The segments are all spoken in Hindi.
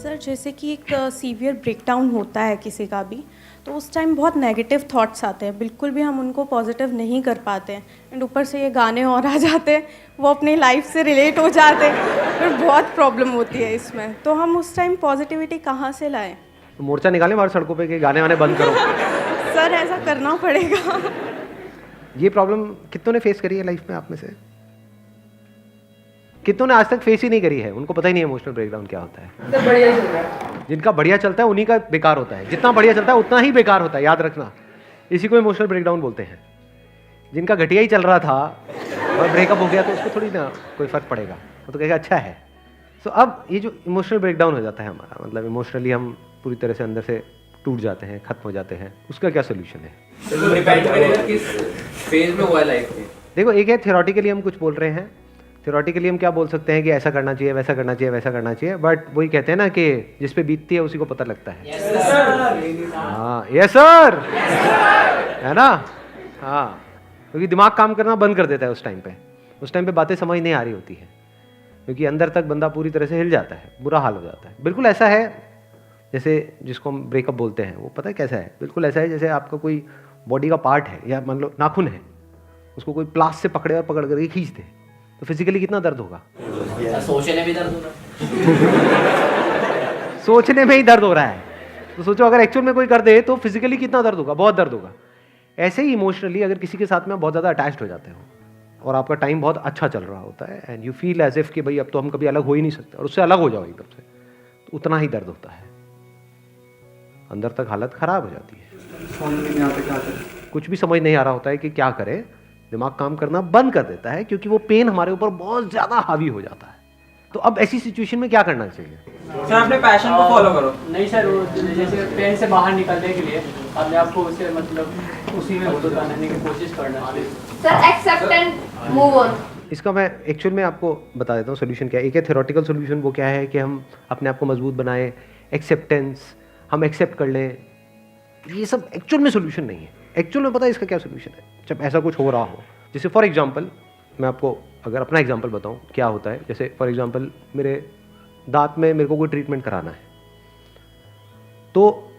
सर जैसे कि एक सीवियर ब्रेकडाउन होता है किसी का भी, तो उस टाइम बहुत नेगेटिव थॉट्स आते हैं, बिल्कुल भी हम उनको पॉजिटिव नहीं कर पाते हैं। एंड ऊपर से ये गाने और आ जाते हैं, वो अपनी लाइफ से रिलेट हो जाते हैं, फिर बहुत प्रॉब्लम होती है इसमें। तो हम उस टाइम पॉजिटिविटी कहाँ से लाएं? तो मोर्चा निकाले हमारे सड़कों पे कि गाने वाने बंद करो। सर ऐसा करना पड़ेगा। ये प्रॉब्लम कितनों ने फेस करी है लाइफ में आप में से? कितनों ने आज तक फेस ही नहीं करी है? उनको पता ही नहीं है इमोशनल ब्रेकडाउन क्या होता है। तो बढ़िया चल रहा है। जिनका बढ़िया चलता है उन्हीं का बेकार होता है। जितना बढ़िया चलता है उतना ही बेकार होता है, याद रखना। इसी को इमोशनल ब्रेकडाउन बोलते हैं। जिनका घटिया ही चल रहा था और ब्रेकअप हो गया तो उसको थोड़ी ना कोई फर्क पड़ेगा, वो तो कहेगा अच्छा है। सो अब ये जो इमोशनल ब्रेकडाउन हो जाता है हमारा, मतलब इमोशनली हम पूरी तरह से अंदर से टूट जाते हैं, खत्म हो जाते हैं, उसका क्या सोल्यूशन है? तो डिपेंड करेगा किस फेज में हुआ है लाइफ में। देखो, एक है थियोरेटिकली हम कुछ बोल रहे हैं। थियोरेटिकली हम क्या बोल सकते हैं कि ऐसा करना चाहिए, वैसा करना चाहिए, वैसा करना चाहिए, बट वही कहते हैं ना कि जिस पे बीतती है उसी को पता लगता है। हाँ, यस सर, है ना? हाँ, क्योंकि दिमाग काम करना बंद कर देता है उस टाइम पे बातें समझ नहीं आ रही होती है, क्योंकि अंदर तक बंदा पूरी तरह से हिल जाता है, बुरा हाल हो जाता है। बिल्कुल ऐसा है जैसे जिसको हम ब्रेकअप बोलते हैं, वो पता है कैसा है? बिल्कुल ऐसा है जैसे आपका कोई बॉडी का पार्ट है, या मान लो नाखून है, उसको कोई प्लास से पकड़े और पकड़ करके खींच दे, तो फिजिकली कितना दर्द होगा? सोचने में दर्द हो रहा सोचने में ही दर्द हो रहा है, तो सोचो अगर एक्चुअल में कोई कर दे तो फिजिकली कितना दर्द होगा? बहुत दर्द होगा। ऐसे ही इमोशनली अगर किसी के साथ में बहुत ज़्यादा अटैच्ड हो जाते हो और आपका टाइम बहुत अच्छा चल रहा होता है and you feel as if कि भाई अब तो हम कभी अलग हो ही नहीं सकते, और उससे अलग हो जाओ एकदम से, तो उतना ही दर्द होता है, अंदर तक हालत खराब हो जाती है। कुछ भी समझ नहीं आ रहा होता है कि क्या करें, दिमाग काम करना बंद कर देता है, क्योंकि वो पेन हमारे ऊपर बहुत ज़्यादा हावी हो जाता है। तो अब ऐसी सिचुएशन में क्या करना चाहिए? सर अपने पैशन को फॉलो करो। नहीं सर, वो जैसे पेन से बाहर निकलने के लिए अपने आप को उसे मतलब उसी में रहने की कोशिश करना चाहिए। Sir accept and move on. इसका मैं एक्चुअल में आपको बता देता हूँ सोल्यूशन क्या है। एक है थ्योरेटिकल सोल्यूशन, वो क्या है कि हम अपने आप को मजबूत बनाएं, एक्सेप्टेंस, हम एक्सेप्ट कर लें। ये सब एक्चुअल में सोल्यूशन नहीं है। एक्चुअल में पता है इसका क्या सोल्यूशन है? जब ऐसा कुछ हो रहा हो, जैसे फॉर एग्जांपल मैं आपको अगर अपना एग्जांपल बताऊं क्या होता है, जैसे फॉर एग्जांपल मेरे दांत में मेरे को कोई ट्रीटमेंट कराना है, तो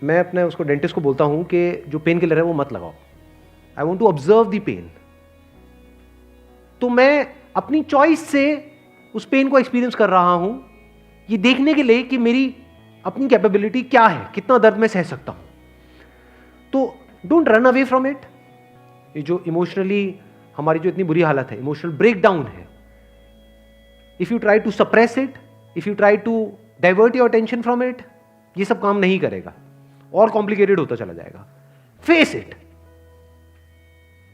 मैं अपने उसको डेंटिस्ट को बोलता हूं कि जो पेन किलर है वो मत लगाओ, I want to observe the pain. तो मैं अपनी चॉइस से उस पेन को एक्सपीरियंस कर रहा हूं, ये देखने के लिए कि मेरी अपनी कैपेबिलिटी क्या है, कितना दर्द मैं सह सकता हूं। तो don't run away from it. ये जो इमोशनली हमारी जो इतनी बुरी हालत है, इमोशनल ब्रेकडाउन है, if you try to suppress it, if you try to divert your attention from it, ये सब काम नहीं करेगा और कॉम्प्लिकेटेड होता चला जाएगा। फेस इट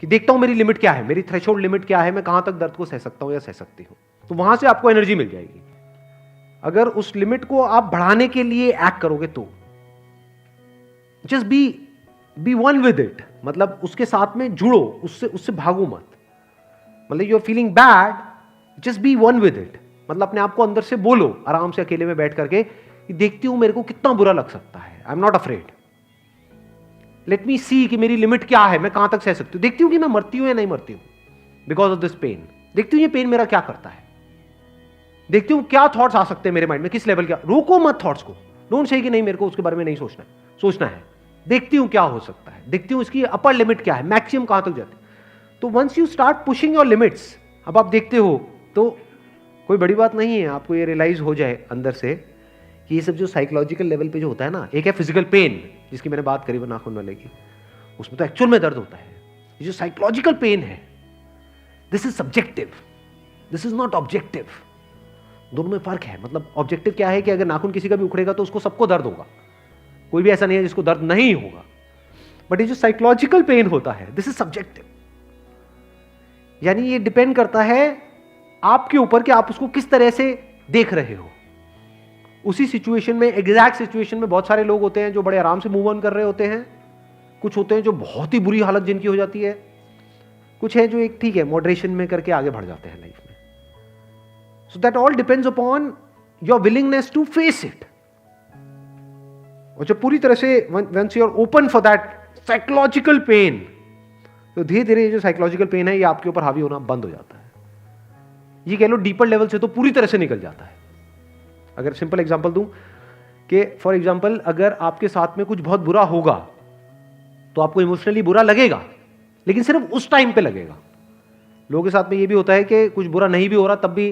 कि देखता हूं मेरी लिमिट क्या है, मेरी थ्रेशोल्ड लिमिट क्या है, मैं कहां तक दर्द को सह सकता हूं या सह सकती हूं। तो वहां से आपको एनर्जी मिल जाएगी। अगर उस लिमिट को आप बढ़ाने के लिए एक्ट करोगे तो just be one with it, मतलब उसके साथ में जुड़ो, उससे भागो मत। मतलब you are feeling bad, just be one with it, मतलब अपने आप को अंदर से बोलो आराम से अकेले में बैठ करके कि देखती हूं मेरे को कितना बुरा लग सकता है, I am not afraid, let me see कि मेरी लिमिट क्या है, मैं कहां तक सह सकती हूं, देखती हूं कि मैं मरती हूं या नहीं मरती हूं बिकॉज ऑफ दिस पेन, देखती हूं ये पेन मेरा क्या करता है, देखती हूं क्या थॉट्स आ सकते हैं मेरे माइंड में, किस लेवल का। रोको मत थॉट्स को, डोंट से कि नहीं मेरे को उसके बारे में नहीं सोचना है, सोचना है। देखती हूं क्या हो सकता है, देखती हूं इसकी अपर लिमिट क्या है, मैक्सिमम कहां तक जाती है। तो once you start pushing your limits, अब आप देखते हो तो कोई बड़ी बात नहीं है, आपको ये रियलाइज हो जाए अंदर से कि ये सब जो साइकोलॉजिकल लेवल पे जो होता है ना, एक है फिजिकल पेन जिसकी मैंने बात करी वो नाखून वाले की, उसमें तो एक्चुअल में दर्द होता है। ये जो साइकोलॉजिकल पेन है, this is subjective, this is not objective. दोनों में फर्क है। मतलब ऑब्जेक्टिव क्या है कि अगर नाखून किसी का भी उखड़ेगा तो उसको सबको दर्द होगा, कोई भी ऐसा नहीं है जिसको दर्द नहीं होगा। बट ये जो साइकोलॉजिकल पेन होता है, दिस इज सब्जेक्टिव, यानी ये डिपेंड करता है आपके ऊपर कि आप उसको किस तरह से देख रहे हो। उसी सिचुएशन में, एग्जैक्ट सिचुएशन में बहुत सारे लोग होते हैं जो बड़े आराम से मूव ऑन कर रहे होते हैं, कुछ होते हैं जो बहुत ही बुरी हालत जिनकी हो जाती है, कुछ है जो एक ठीक है मॉडरेशन में करके आगे बढ़ जाते हैं लाइफ में। So that all depends upon your willingness to face it. और जब पूरी तरह से once you are open for that psychological pain, तो धीरे धीरे जो साइकोलॉजिकल पेन है ये आपके ऊपर हावी होना बंद हो जाता है। ये कह लो डीपर लेवल से तो पूरी तरह से निकल जाता है। अगर सिंपल एग्जांपल दूं कि फॉर एग्जांपल अगर आपके साथ में कुछ बहुत बुरा होगा तो आपको इमोशनली बुरा लगेगा, लेकिन सिर्फ उस टाइम पे लगेगा। लोगों के साथ में ये भी होता है कि कुछ बुरा नहीं भी हो रहा तब भी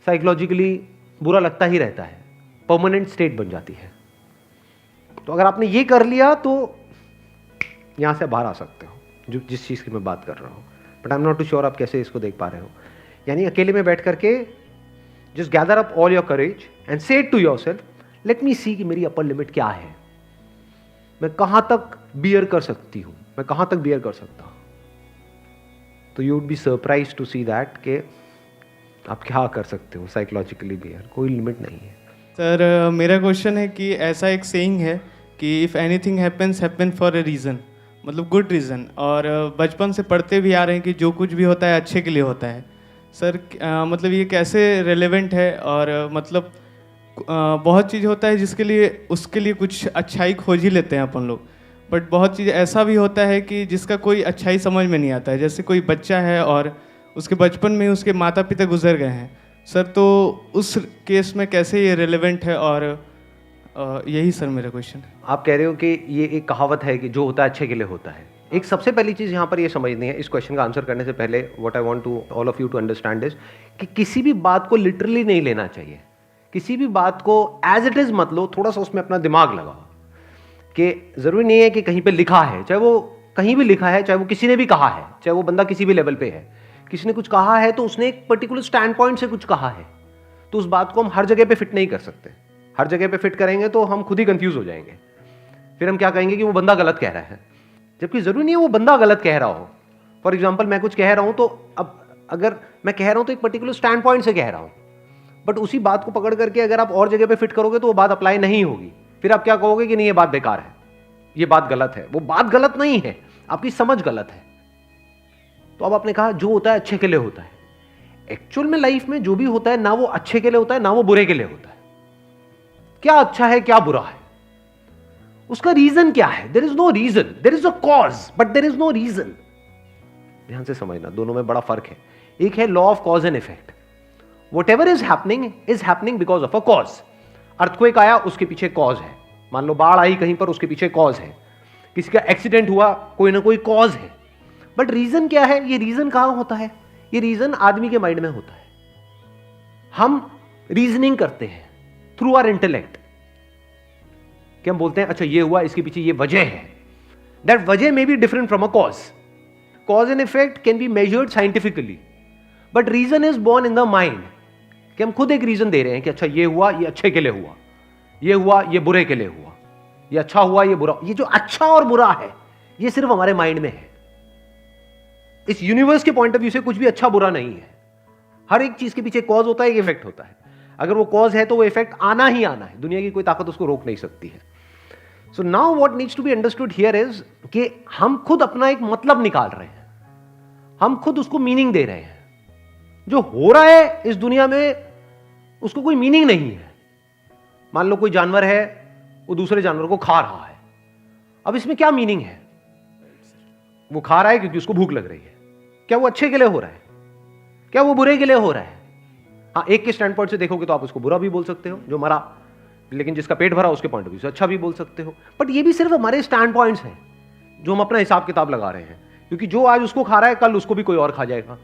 साइकोलॉजिकली बुरा लगता ही रहता है, परमानेंट स्टेट बन जाती है। तो अगर आपने ये कर लिया तो यहां से बाहर आ सकते हो, जो जिस चीज़ की मैं बात कर रहा हूँ। But I am not too sure आप कैसे इसको देख पा रहे हो। यानी अकेले में बैठ करके just gather up all your courage and say to yourself, let me see कि मेरी अपर लिमिट क्या है, मैं कहां तक बियर कर सकती हूं, मैं कहां तक बियर कर सकता हूं। तो you would be surprise to see that कि आप क्या कर सकते हो साइकोलॉजिकली बियर, कोई लिमिट नहीं है। सर मेरा क्वेश्चन है कि ऐसा एक सेइंग है कि if anything happens happen for a reason, मतलब गुड रीज़न, और बचपन से पढ़ते भी आ रहे हैं कि जो कुछ भी होता है अच्छे के लिए होता है। सर मतलब ये कैसे रेलेवेंट है, और मतलब बहुत चीज़ होता है जिसके लिए उसके लिए कुछ अच्छाई खोज ही लेते हैं अपन लोग, बट बहुत चीज़ ऐसा भी होता है कि जिसका कोई अच्छाई समझ में नहीं आता है। जैसे कोई बच्चा है और उसके बचपन में उसके माता पिता गुजर गए हैं सर, तो उस केस में कैसे ये रेलेवेंट है, और यही सर मेरा क्वेश्चन है। आप कह रहे हो कि ये एक कहावत है कि जो होता है अच्छे के लिए होता है। एक सबसे पहली चीज़ यहाँ पर ये समझनी है, इस क्वेश्चन का आंसर करने से पहले what I want to all of you to understand is कि किसी भी बात को लिटरली नहीं लेना चाहिए। किसी भी बात को एज इट इज़ मत लो, थोड़ा सा उसमें अपना दिमाग लगाओ कि ज़रूरी नहीं है कि कहीं पर लिखा है, चाहे वो कहीं भी लिखा है, चाहे वो किसी ने भी कहा है, चाहे वो बंदा किसी भी लेवल पे है, किसी ने कुछ कहा है तो उसने एक पर्टिकुलर स्टैंड पॉइंट से कुछ कहा है, तो उस बात को हम हर जगह पे फिट नहीं कर सकते। हर जगह पे फिट करेंगे तो हम खुद ही कंफ्यूज हो जाएंगे, फिर हम क्या कहेंगे कि वो बंदा गलत कह रहा है, जबकि जरूरी नहीं है वो बंदा गलत कह रहा हो। फॉर एग्जाम्पल मैं कुछ कह रहा हूं तो अब अगर मैं कह रहा हूं तो एक पर्टिकुलर स्टैंड पॉइंट से कह रहा हूं, बट उसी बात को पकड़ करके अगर आप और जगह पे फिट करोगे तो वो बात अप्लाई नहीं होगी। फिर आप क्या कहोगे कि नहीं ये बात बेकार है, ये बात गलत है। वो बात गलत नहीं है, आपकी समझ गलत है। तो अब आपने कहा जो होता है अच्छे के लिए होता है। एक्चुअल में लाइफ में जो भी होता है ना वो अच्छे के लिए होता है ना वो बुरे के लिए होता है। क्या अच्छा है क्या बुरा है, उसका रीजन क्या है? There is no reason, there is a cause but there is no reason. ध्यान से समझना, दोनों में बड़ा फर्क है। एक है law of cause and effect, whatever is happening because of a cause. Earthquake आया, उसके पीछे कॉज है। मान लो बाढ़ आई कहीं पर, उसके पीछे कॉज है। किसी का एक्सीडेंट हुआ, कोई ना कोई कॉज है। बट रीजन क्या है? ये रीजन कहां होता है? ये रीजन आदमी के माइंड में होता है। हम रीजनिंग करते हैं थ्रू आवर इंटेलेक्ट, कि हम बोलते हैं अच्छा ये हुआ, इसके पीछे ये वजह है। दैट वजह may be different from a cause. Cause and effect can be measured scientifically, but reason is born in the mind, कि हम खुद एक रीजन दे रहे हैं कि अच्छा ये हुआ, ये अच्छे के लिए हुआ, ये हुआ, ये बुरे के लिए हुआ, ये अच्छा हुआ, ये बुरा। ये जो अच्छा और बुरा है ये सिर्फ हमारे माइंड में है। इस यूनिवर्स के पॉइंट ऑफ व्यू से कुछ भी अच्छा बुरा नहीं है। हर एक चीज के पीछे कॉज होता है, एक इफेक्ट होता है। अगर वो कॉज है तो वो इफेक्ट आना ही आना है, दुनिया की कोई ताकत उसको रोक नहीं सकती है। So now what needs to be understood here is कि हम खुद अपना एक मतलब निकाल रहे हैं, हम खुद उसको मीनिंग दे रहे हैं। जो हो रहा है इस दुनिया में उसको कोई मीनिंग नहीं है। मान लो कोई जानवर है, वो दूसरे जानवर को खा रहा है, अब इसमें क्या मीनिंग है? वो खा रहा है क्योंकि उसको भूख लग रही है। क्या वो अच्छे के लिए हो रहा है? क्या वो बुरे के लिए हो रहा है? हाँ, एक के स्टैंड पॉइंट से देखोगे तो आप उसको बुरा भी बोल सकते हो जो मरा, लेकिन जिसका पेट भरा उसके पॉइंट ऑफ व्यू से अच्छा भी बोल सकते हो। बट ये भी सिर्फ हमारे स्टैंड पॉइंट्स हैं जो हम अपना हिसाब किताब लगा रहे हैं, क्योंकि जो आज उसको खा रहा है कल उसको भी कोई और खा जाएगा।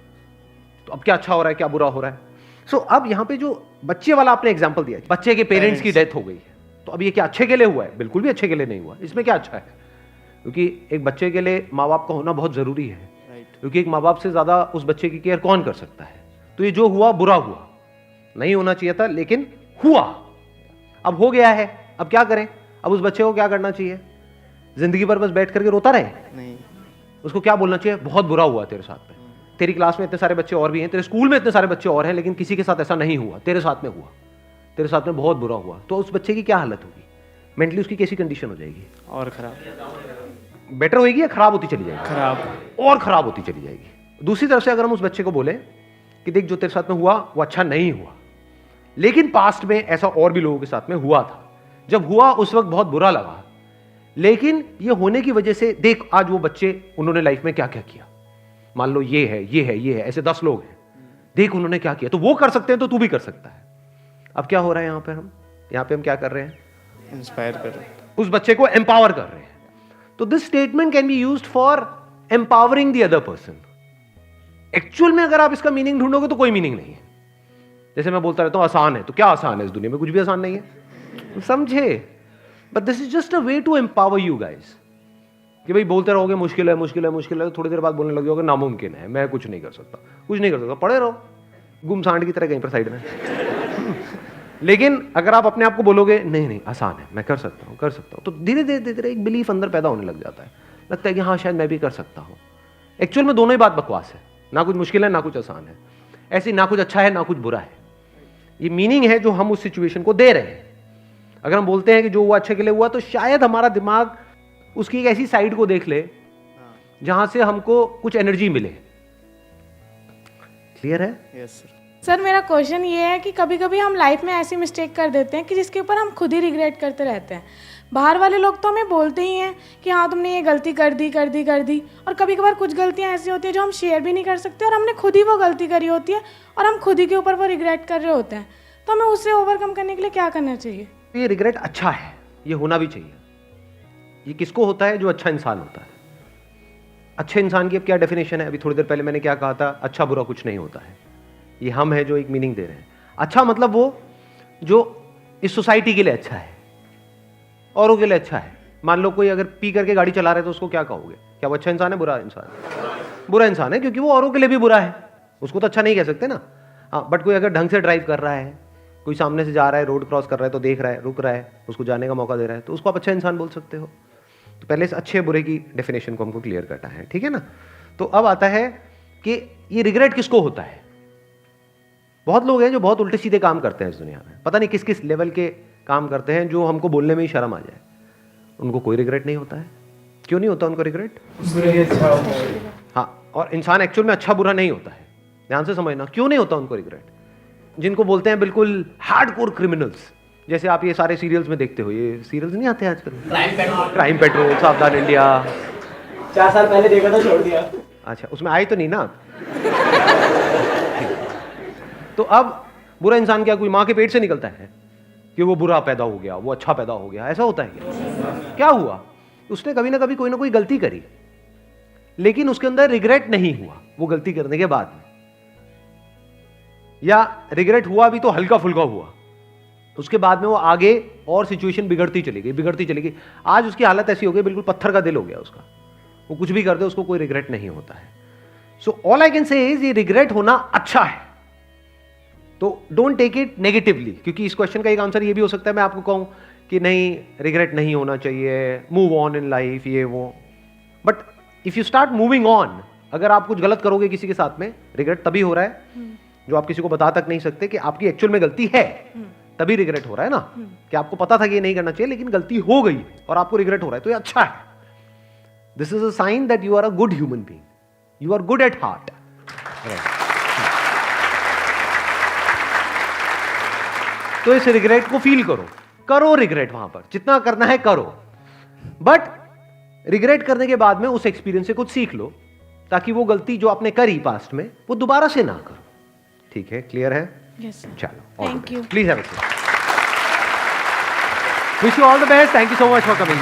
तो अब क्या अच्छा हो रहा है क्या बुरा हो रहा है? सो अब यहां पे जो बच्चे वाला आपने एग्जांपल दिया, बच्चे के पेरेंट्स की डेथ हो गई है, तो अब ये क्या अच्छे के लिए हुआ है? बिल्कुल भी अच्छे के लिए नहीं हुआ। इसमें क्या अच्छा है? क्योंकि एक बच्चे के लिए माँ बाप का होना बहुत जरूरी है, क्योंकि एक माँ बाप से ज्यादा उस बच्चे की केयर कौन कर सकता है। तो ये जो हुआ बुरा हुआ, नहीं होना चाहिए था लेकिन हुआ, अब हो गया है। अब क्या करें? अब उस बच्चे को क्या करना चाहिए? जिंदगी भर बस बैठ करके रोता रहे? नहीं, उसको क्या बोलना चाहिए? बहुत बुरा हुआ तेरे साथ में, तेरी क्लास में इतने सारे बच्चे और भी हैं, तेरे स्कूल में इतने सारे बच्चे और हैं, लेकिन किसी के साथ ऐसा नहीं हुआ, तेरे साथ में हुआ, तेरे साथ में बहुत बुरा हुआ। तो उस बच्चे की क्या हालत होगी? मेंटली उसकी कैसी कंडीशन हो जाएगी? और खराब। बेटर होगी या खराब होती चली जाएगी? खराब। और खराब होती चली जाएगी। दूसरी तरफ से अगर हम उस बच्चे को बोले कि देख जो तेरे साथ में हुआ वो अच्छा नहीं हुआ, लेकिन पास्ट में ऐसा और भी लोगों के साथ में हुआ था, जब हुआ उस वक्त बहुत बुरा लगा, लेकिन ये होने की वजह से देख आज वो बच्चे उन्होंने लाइफ में क्या क्या किया। मान लो ये है, ये है, ये है, ऐसे 10 लोग हैं, देख उन्होंने क्या किया, तो वो कर सकते हैं तो तू भी कर सकता है। अब क्या हो रहा है यहाँ पे हम क्या कर रहे हैं? इंस्पायर कर रहे हैं। उस बच्चे को एम्पावर कर रहे हैं। तो this statement can be used for empowering the other person. Actual में अगर आप इसका मीनिंग ढूंढोगे तो कोई मीनिंग नहीं है। जैसे मैं बोलता रहता हूं आसान है, तो क्या आसान है? इस दुनिया में कुछ भी आसान नहीं है, समझे? But this is just a way to empower you guys. कि भाई बोलते रहोगे मुश्किल है मुश्किल है मुश्किल है, तो थोड़ी देर बाद बोलने लगे होगे नामुमकिन है, मैं कुछ नहीं कर सकता, कुछ नहीं कर सकता, पड़े रहो गुमसांड की तरह कहीं पर साइड में। लेकिन अगर आप अपने आप को बोलोगे नहीं नहीं आसान है, मैं कर सकता हूँ कर सकता हूँ, तो धीरे धीरे धीरे एक बिलीफ अंदर पैदा होने लग जाता है। लगता है कि हाँ शायद मैं भी कर सकता हूँ। एक्चुअल में दोनों ही बात बकवास है, ना कुछ मुश्किल है ना कुछ आसान है, ऐसे ना कुछ अच्छा है ना कुछ बुरा है। ये मीनिंग है जो हम उस सिचुएशन को दे रहे हैं। अगर हम बोलते हैं कि जो हुआ अच्छे के लिए हुआ, तो शायद हमारा दिमाग उसकी एक ऐसी साइड को देख ले जहां से हमको कुछ एनर्जी मिले। क्लियर है? Yes sir. सर मेरा क्वेश्चन ये है कि कभी कभी हम लाइफ में ऐसी मिस्टेक कर देते हैं कि जिसके ऊपर हम खुद ही रिग्रेट करते रहते हैं। बाहर वाले लोग तो हमें बोलते ही हैं कि हाँ तुमने ये गलती कर दी, और कभी कभार कुछ गलतियाँ ऐसी होती हैं जो हम शेयर भी नहीं कर सकते और हमने खुद ही वो गलती करी होती है और हम खुद ही के ऊपर वो रिग्रेट कर रहे होते हैं। तो हमें उससे ओवरकम करने के लिए क्या करना चाहिए? ये रिग्रेट अच्छा है, ये होना भी चाहिए। ये किसको होता है? जो अच्छा इंसान होता है। अच्छे इंसान की अब क्या डेफिनेशन है? अभी थोड़ी देर पहले मैंने क्या कहा था? अच्छा बुरा कुछ नहीं होता है। ये हम है जो एक मीनिंग दे रहे हैं। अच्छा मतलब वो जो इस सोसाइटी के लिए अच्छा है, औरों के लिए अच्छा है। मान लो कोई अगर पी करके गाड़ी चला रहे तो उसको क्या कहोगे? क्या वो अच्छा इंसान है बुरा इंसान है? बुरा इंसान है, क्योंकि वो औरों के लिए भी बुरा है। उसको तो अच्छा नहीं कह सकते ना। हाँ, बट कोई अगर ढंग से ड्राइव कर रहा है, कोई सामने से जा रहा है, रोड क्रॉस कर रहा है तो देख रहा है, रुक रहा है, उसको जाने का मौका दे रहा है, तो उसको आप अच्छा इंसान बोल सकते हो। तो पहले इस अच्छे बुरे की डेफिनेशन को हमको क्लियर करना है, ठीक है ना? तो अब आता है कि ये रिग्रेट किसको होता है। बहुत लोग हैं जो बहुत उल्टे सीधे काम करते हैं इस दुनिया में, पता नहीं किस किस लेवल के काम करते हैं जो हमको बोलने में ही शर्म आ जाए। उनको कोई रिग्रेट नहीं होता है। क्यों नहीं होता उनको रिग्रेट? हाँ, और इंसान एक्चुअल में अच्छा बुरा नहीं होता है। ध्यान से समझना, क्यों नहीं होता उनको रिग्रेट? जिनको बोलते हैं बिल्कुल हार्डकोर क्रिमिनल्स, जैसे आप ये सारे सीरियल्स में देखते हो, ये सीरियल्स नहीं आते आजकल, क्राइम पेट्रोल, सावधान इंडिया। 4 साल पहले देखा था, छोड़ दिया। अच्छा, उसमें आए तो नहीं ना आप? तो अब बुरा इंसान क्या कोई माँ के पेट से निकलता है कि वो बुरा पैदा हो गया, वो अच्छा पैदा हो गया? ऐसा होता है क्या हुआ? उसने कभी ना कभी कोई ना कोई गलती करी, लेकिन उसके अंदर रिग्रेट नहीं हुआ वो गलती करने के बाद में, या रिग्रेट हुआ भी तो हल्का फुल्का हुआ। उसके बाद में वो आगे और सिचुएशन बिगड़ती चली गई। आज उसकी हालत ऐसी हो गई, बिल्कुल पत्थर का दिल हो गया उसका। वो कुछ भी कर दे उसको कोई रिग्रेट नहीं होता है। So all I can say is ये रिग्रेट होना अच्छा है। तो डोंट टेक इट नेगेटिवली, क्योंकि इस क्वेश्चन का एक आंसर ये भी हो सकता है मैं आपको कहूं कि नहीं रिग्रेट नहीं होना चाहिए, मूव ऑन इन लाइफ, ये वो। But if you start moving on, अगर आप कुछ गलत करोगे किसी के साथ में, रिग्रेट तभी हो रहा है जो आप किसी को बता तक नहीं सकते कि आपकी एक्चुअल में गलती है, तभी रिग्रेट हो रहा है ना, कि आपको पता था कि ये नहीं करना चाहिए लेकिन गलती हो गई और आपको रिग्रेट हो रहा है, तो ये अच्छा है। This is a sign that you are a good human being, you are good at heart. तो इस रिग्रेट को फील करो रिग्रेट वहां पर जितना करना है करो, बट रिग्रेट करने के बाद में उस एक्सपीरियंस से कुछ सीख लो, ताकि वो गलती जो आपने करी पास्ट में वो दोबारा से ना करो। ठीक है? क्लियर है? Yes sir. चलो, Thank you. Please have a seat. Wish you all the best. Thank you so much for coming.